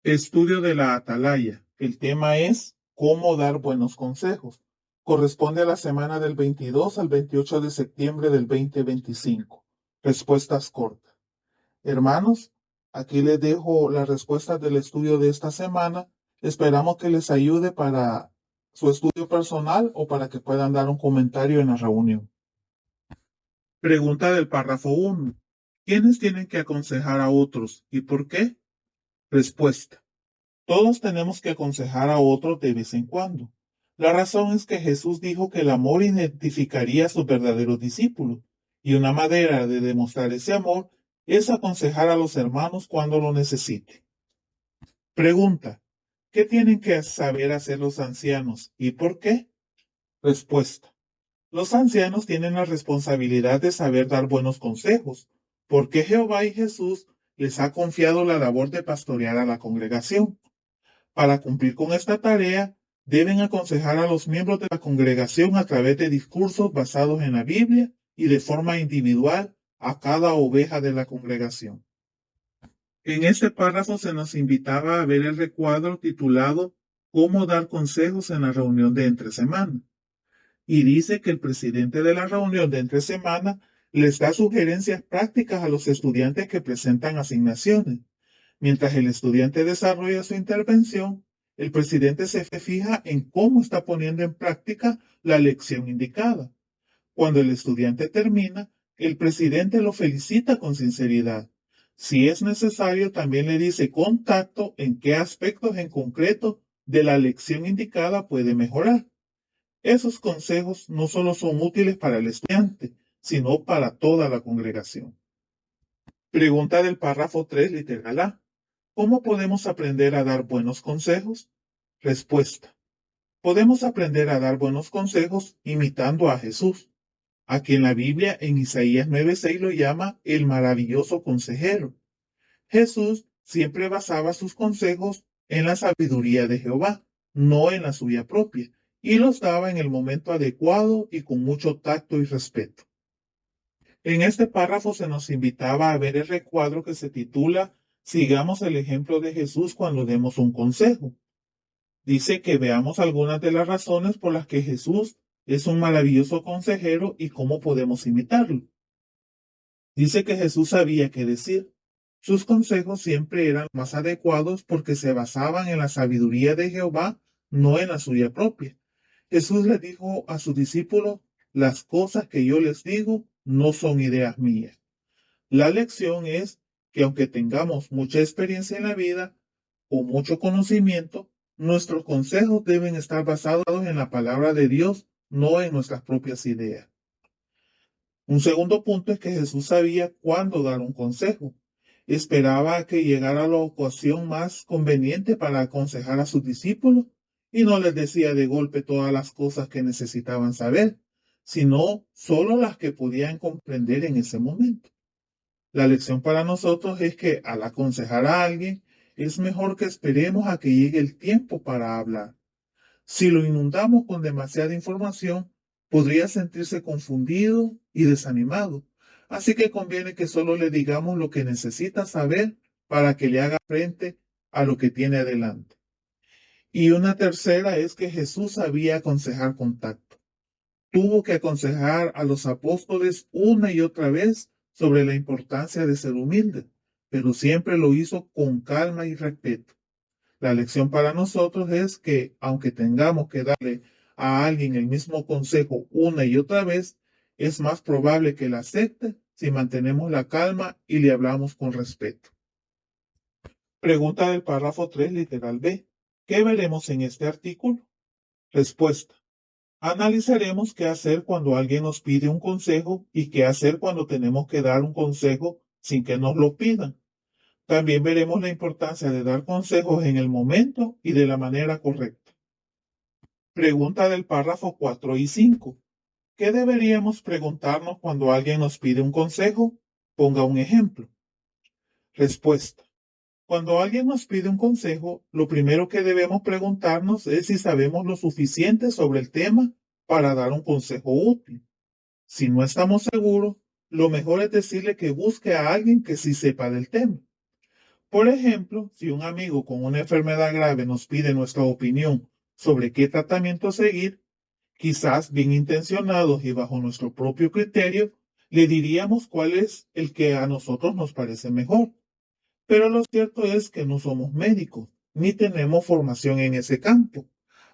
Estudio de la Atalaya. El tema es cómo dar buenos consejos. Corresponde a la semana del 22 al 28 de septiembre del 2025. Respuestas cortas. Hermanos, aquí les dejo las respuestas del estudio de esta semana. Esperamos que les ayude para su estudio personal o para que puedan dar un comentario en la reunión. Pregunta del párrafo 1. ¿Quiénes tienen que aconsejar a otros y por qué? Respuesta. Todos tenemos que aconsejar a otros de vez en cuando. La razón es que Jesús dijo que el amor identificaría a sus verdaderos discípulos, y una manera de demostrar ese amor es aconsejar a los hermanos cuando lo necesite. Pregunta: ¿qué tienen que saber hacer los ancianos y por qué? Respuesta: los ancianos tienen la responsabilidad de saber dar buenos consejos, porque Jehová y Jesús les ha confiado la labor de pastorear a la congregación. Para cumplir con esta tarea, deben aconsejar a los miembros de la congregación a través de discursos basados en la Biblia y de forma individual a cada oveja de la congregación. En este párrafo se nos invitaba a ver el recuadro titulado "Cómo dar consejos en la reunión de entre semana". Y dice que el presidente de la reunión de entre semana les da sugerencias prácticas a los estudiantes que presentan asignaciones. Mientras el estudiante desarrolla su intervención, el presidente se fija en cómo está poniendo en práctica la lección indicada. Cuando el estudiante termina, el presidente lo felicita con sinceridad. Si es necesario, también le dice con tacto en qué aspectos en concreto de la lección indicada puede mejorar. Esos consejos no solo son útiles para el estudiante, sino para toda la congregación. Pregunta del párrafo 3, literal A. ¿Cómo podemos aprender a dar buenos consejos? Respuesta. Podemos aprender a dar buenos consejos imitando a Jesús, a quien la Biblia en Isaías 9:6 lo llama el maravilloso consejero. Jesús siempre basaba sus consejos en la sabiduría de Jehová, no en la suya propia, y los daba en el momento adecuado y con mucho tacto y respeto. En este párrafo se nos invitaba a ver el recuadro que se titula "Sigamos el ejemplo de Jesús cuando demos un consejo". Dice que veamos algunas de las razones por las que Jesús es un maravilloso consejero y cómo podemos imitarlo. Dice que Jesús sabía qué decir. Sus consejos siempre eran más adecuados porque se basaban en la sabiduría de Jehová, no en la suya propia. Jesús le dijo a sus discípulos: las cosas que yo les digo no son ideas mías. La lección es que aunque tengamos mucha experiencia en la vida o mucho conocimiento, nuestros consejos deben estar basados en la palabra de Dios, no en nuestras propias ideas. Un segundo punto es que Jesús sabía cuándo dar un consejo. Esperaba a que llegara la ocasión más conveniente para aconsejar a sus discípulos y no les decía de golpe todas las cosas que necesitaban saber, sino solo las que podían comprender en ese momento. La lección para nosotros es que al aconsejar a alguien, es mejor que esperemos a que llegue el tiempo para hablar. Si lo inundamos con demasiada información, podría sentirse confundido y desanimado. Así que conviene que solo le digamos lo que necesita saber para que le haga frente a lo que tiene adelante. Y una tercera es que Jesús sabía aconsejar con tacto. Tuvo que aconsejar a los apóstoles una y otra vez sobre la importancia de ser humilde, pero siempre lo hizo con calma y respeto. La lección para nosotros es que, aunque tengamos que darle a alguien el mismo consejo una y otra vez, es más probable que la acepte si mantenemos la calma y le hablamos con respeto. Pregunta del párrafo 3, literal B. ¿Qué veremos en este artículo? Respuesta. Analizaremos qué hacer cuando alguien nos pide un consejo y qué hacer cuando tenemos que dar un consejo sin que nos lo pidan. También veremos la importancia de dar consejos en el momento y de la manera correcta. Pregunta del párrafo 4 y 5. ¿Qué deberíamos preguntarnos cuando alguien nos pide un consejo? Ponga un ejemplo. Respuesta. Cuando alguien nos pide un consejo, lo primero que debemos preguntarnos es si sabemos lo suficiente sobre el tema para dar un consejo útil. Si no estamos seguros, lo mejor es decirle que busque a alguien que sí sepa del tema. Por ejemplo, si un amigo con una enfermedad grave nos pide nuestra opinión sobre qué tratamiento seguir, quizás bien intencionados y bajo nuestro propio criterio, le diríamos cuál es el que a nosotros nos parece mejor. Pero lo cierto es que no somos médicos, ni tenemos formación en ese campo.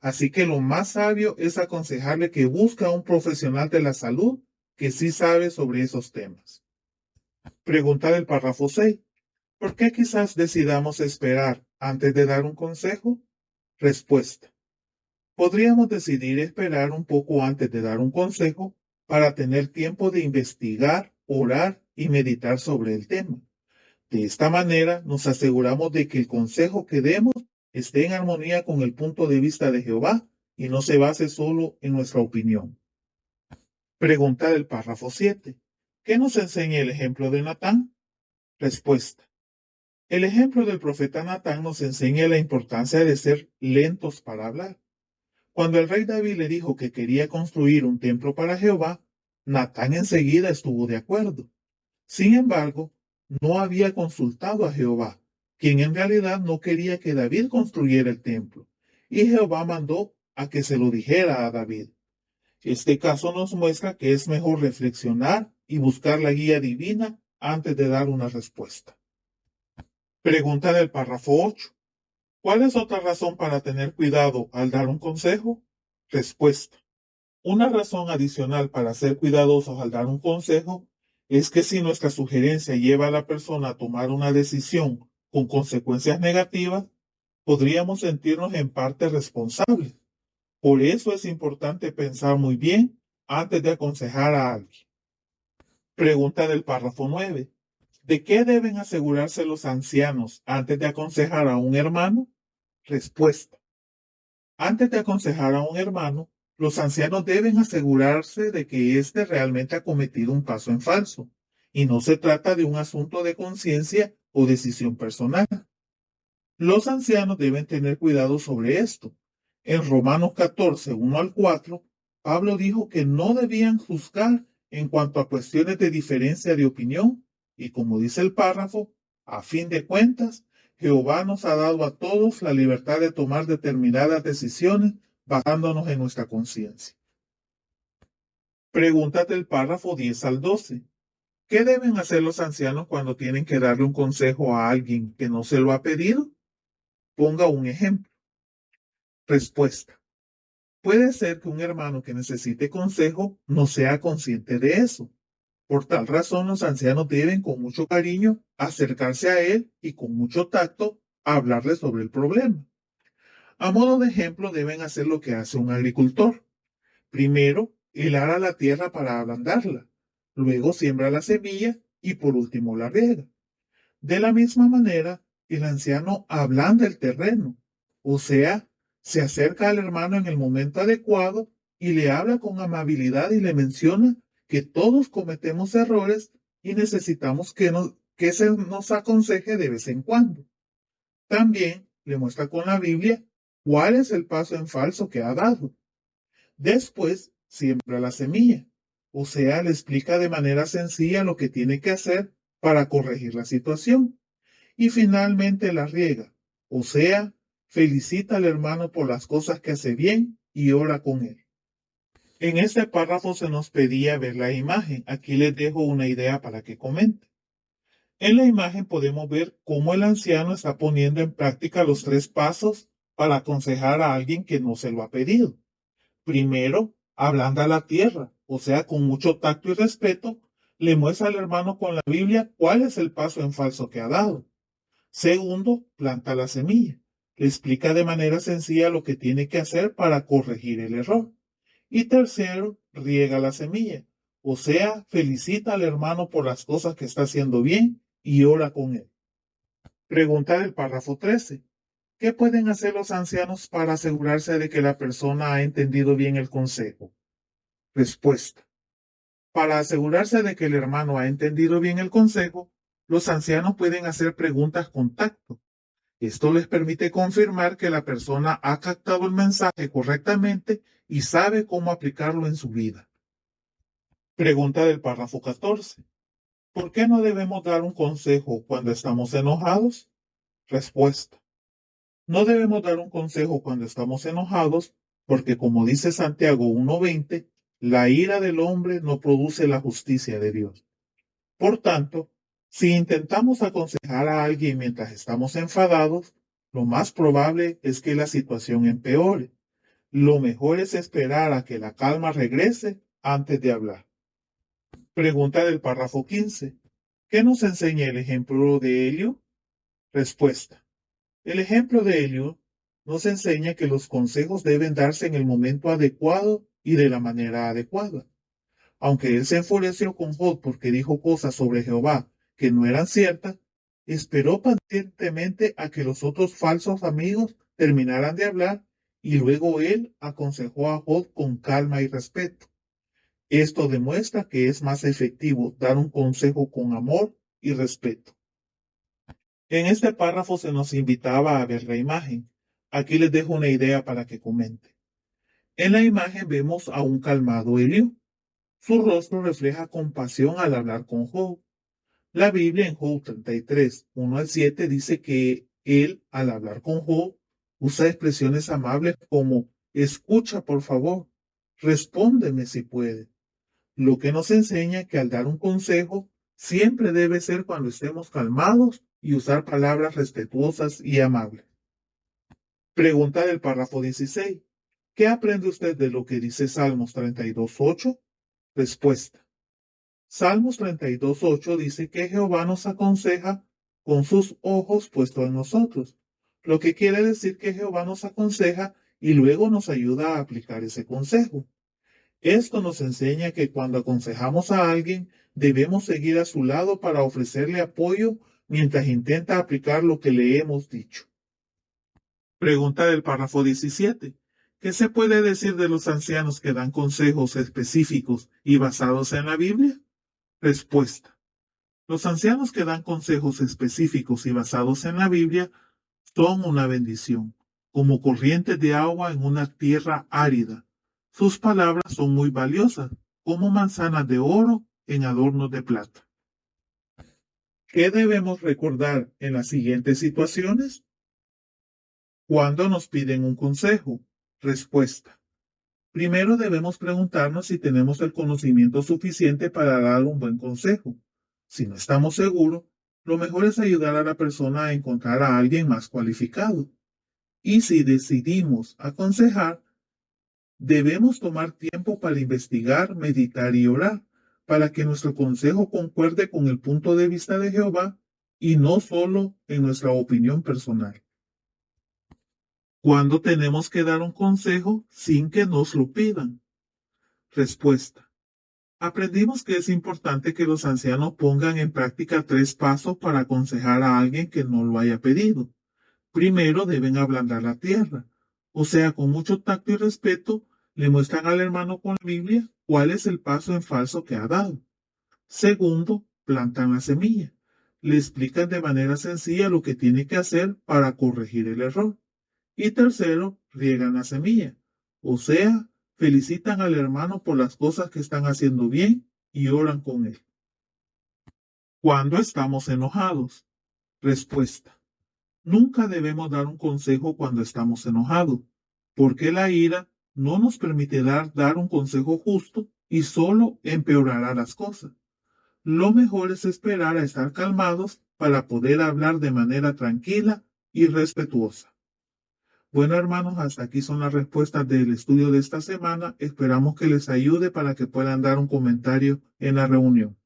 Así que lo más sabio es aconsejarle que busque a un profesional de la salud que sí sabe sobre esos temas. Pregunta del párrafo 6. ¿Por qué quizás decidamos esperar antes de dar un consejo? Respuesta. Podríamos decidir esperar un poco antes de dar un consejo para tener tiempo de investigar, orar y meditar sobre el tema. De esta manera nos aseguramos de que el consejo que demos esté en armonía con el punto de vista de Jehová y no se base solo en nuestra opinión. Pregunta del párrafo 7. ¿Qué nos enseña el ejemplo de Natán? Respuesta. El ejemplo del profeta Natán nos enseña la importancia de ser lentos para hablar. Cuando el rey David le dijo que quería construir un templo para Jehová, Natán enseguida estuvo de acuerdo. Sin embargo, no había consultado a Jehová, quien en realidad no quería que David construyera el templo, y Jehová mandó a que se lo dijera a David. Este caso nos muestra que es mejor reflexionar y buscar la guía divina antes de dar una respuesta. Pregunta del párrafo 8. ¿Cuál es otra razón para tener cuidado al dar un consejo? Respuesta. Una razón adicional para ser cuidadosos al dar un consejo es que si nuestra sugerencia lleva a la persona a tomar una decisión con consecuencias negativas, podríamos sentirnos en parte responsables. Por eso es importante pensar muy bien antes de aconsejar a alguien. Pregunta del párrafo 9. ¿De qué deben asegurarse los ancianos antes de aconsejar a un hermano? Respuesta. Antes de aconsejar a un hermano, los ancianos deben asegurarse de que éste realmente ha cometido un paso en falso, y no se trata de un asunto de conciencia o decisión personal. Los ancianos deben tener cuidado sobre esto. En Romanos 14, 1 al 4, Pablo dijo que no debían juzgar en cuanto a cuestiones de diferencia de opinión, y como dice el párrafo, a fin de cuentas, Jehová nos ha dado a todos la libertad de tomar determinadas decisiones basándonos en nuestra conciencia. Pregúntate el párrafo 10 al 12. ¿Qué deben hacer los ancianos cuando tienen que darle un consejo a alguien que no se lo ha pedido? Ponga un ejemplo. Respuesta. Puede ser que un hermano que necesite consejo no sea consciente de eso. Por tal razón, los ancianos deben con mucho cariño acercarse a él y con mucho tacto hablarle sobre el problema. A modo de ejemplo, deben hacer lo que hace un agricultor. Primero, helar a la tierra para ablandarla. Luego siembra la semilla y por último la riega. De la misma manera, el anciano ablanda el terreno, o sea, se acerca al hermano en el momento adecuado y le habla con amabilidad y le menciona que todos cometemos errores y necesitamos que se nos aconseje de vez en cuando. También le muestra con la Biblia cuál es el paso en falso que ha dado. Después siembra la semilla, o sea, le explica de manera sencilla lo que tiene que hacer para corregir la situación. Y finalmente la riega, o sea, felicita al hermano por las cosas que hace bien y ora con él. En este párrafo se nos pedía ver la imagen. Aquí les dejo una idea para que comenten. En la imagen podemos ver cómo el anciano está poniendo en práctica los 3 pasos para aconsejar a alguien que no se lo ha pedido. Primero, ablanda la tierra, o sea, con mucho tacto y respeto, le muestra al hermano con la Biblia cuál es el paso en falso que ha dado. Segundo, planta la semilla. Le explica de manera sencilla lo que tiene que hacer para corregir el error. Y tercero, riega la semilla. O sea, felicita al hermano por las cosas que está haciendo bien y ora con él. Pregunta del párrafo 13. ¿Qué pueden hacer los ancianos para asegurarse de que la persona ha entendido bien el consejo? Respuesta. Para asegurarse de que el hermano ha entendido bien el consejo, los ancianos pueden hacer preguntas con tacto. Esto les permite confirmar que la persona ha captado el mensaje correctamente y sabe cómo aplicarlo en su vida. Pregunta del párrafo 14. ¿Por qué no debemos dar un consejo cuando estamos enojados? Respuesta. No debemos dar un consejo cuando estamos enojados, porque como dice Santiago 1:20, la ira del hombre no produce la justicia de Dios. Por tanto, si intentamos aconsejar a alguien mientras estamos enfadados, lo más probable es que la situación empeore. Lo mejor es esperar a que la calma regrese antes de hablar. Pregunta del párrafo 15. ¿Qué nos enseña el ejemplo de Helio? Respuesta. El ejemplo de Helio nos enseña que los consejos deben darse en el momento adecuado y de la manera adecuada. Aunque él se enfureció con Job porque dijo cosas sobre Jehová que no eran ciertas, esperó pacientemente a que los otros falsos amigos terminaran de hablar y luego él aconsejó a Job con calma y respeto. Esto demuestra que es más efectivo dar un consejo con amor y respeto. En este párrafo se nos invitaba a ver la imagen. Aquí les dejo una idea para que comente. En la imagen vemos a un calmado Eliú. Su rostro refleja compasión al hablar con Job. La Biblia en Job 33, 1 al 7 dice que él, al hablar con Job, usa expresiones amables como escucha por favor, respóndeme si puede. Lo que nos enseña que al dar un consejo siempre debe ser cuando estemos calmados y usar palabras respetuosas y amables. Pregunta del párrafo 16. ¿Qué aprende usted de lo que dice Salmos 32:8? Respuesta. Salmos 32:8 dice que Jehová nos aconseja con sus ojos puestos en nosotros, lo que quiere decir que Jehová nos aconseja y luego nos ayuda a aplicar ese consejo. Esto nos enseña que cuando aconsejamos a alguien, debemos seguir a su lado para ofrecerle apoyo mientras intenta aplicar lo que le hemos dicho. Pregunta del párrafo 17. ¿Qué se puede decir de los ancianos que dan consejos específicos y basados en la Biblia? Respuesta. Los ancianos que dan consejos específicos y basados en la Biblia son una bendición, como corrientes de agua en una tierra árida. Sus palabras son muy valiosas, como manzanas de oro en adornos de plata. ¿Qué debemos recordar en las siguientes situaciones? Cuando nos piden un consejo. Respuesta. Primero debemos preguntarnos si tenemos el conocimiento suficiente para dar un buen consejo. Si no estamos seguros, lo mejor es ayudar a la persona a encontrar a alguien más cualificado. Y si decidimos aconsejar, debemos tomar tiempo para investigar, meditar y orar, para que nuestro consejo concuerde con el punto de vista de Jehová y no solo en nuestra opinión personal. ¿Cuándo tenemos que dar un consejo sin que nos lo pidan? Respuesta. Aprendimos que es importante que los ancianos pongan en práctica 3 pasos para aconsejar a alguien que no lo haya pedido. Primero deben ablandar la tierra, o sea, con mucho tacto y respeto, le muestran al hermano con la Biblia cuál es el paso en falso que ha dado. Segundo, plantan la semilla. Le explican de manera sencilla lo que tiene que hacer para corregir el error. Y tercero, riegan la semilla, o sea, felicitan al hermano por las cosas que están haciendo bien y oran con él. ¿Cuándo estamos enojados? Respuesta. Nunca debemos dar un consejo cuando estamos enojados, porque la ira no nos permitirá dar un consejo justo y solo empeorará las cosas. Lo mejor es esperar a estar calmados para poder hablar de manera tranquila y respetuosa. Bueno, hermanos, hasta aquí son las respuestas del estudio de esta semana. Esperamos que les ayude para que puedan dar un comentario en la reunión.